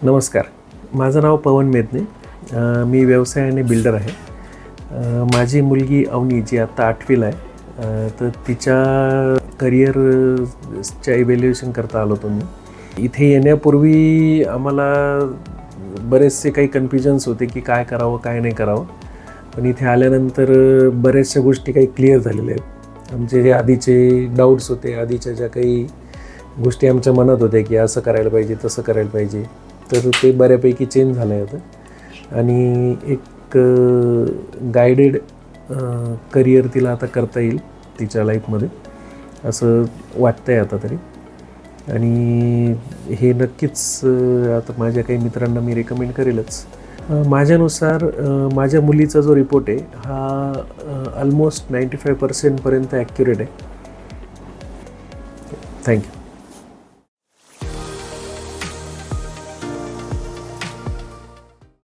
नमस्कार, माझं नाव पवन मेदने. मी व्यवसायाने बिल्डर आहे. माझी मुलगी अवनी जी आत्ता 8वीला आहे, तर तिच्या करिअरच्या इव्हॅल्युएशन करता आलो होतो मी. इथे येण्यापूर्वी आम्हाला बरेचसे काही कन्फ्युजन्स होते की काय करावं काय नाही करावं, पण इथे आल्यानंतर बऱ्याचशा गोष्टी काही क्लिअर झालेल्या आहेत. आमचे जे आधीचे डाऊट्स होते, आधीच्या ज्या काही गोष्टी आमच्या मनात होत्या की असं करायला पाहिजे तसं करायला पाहिजे, तर ते बऱ्यापैकी चेंज झालं आहे आता. आणि एक गायडेड करिअर तिला आता करता येईल तिच्या लाईफमध्ये असं वाटतं आहे आता तरी. आणि हे नक्कीच आता माझ्या काही मित्रांना मी रेकमेंड करेलच. माझ्यानुसार माझ्या मुलीचा जो रिपोर्ट आहे हा ऑलमोस्ट 95% पर्यंत ॲक्युरेट आहे. थँक्यू.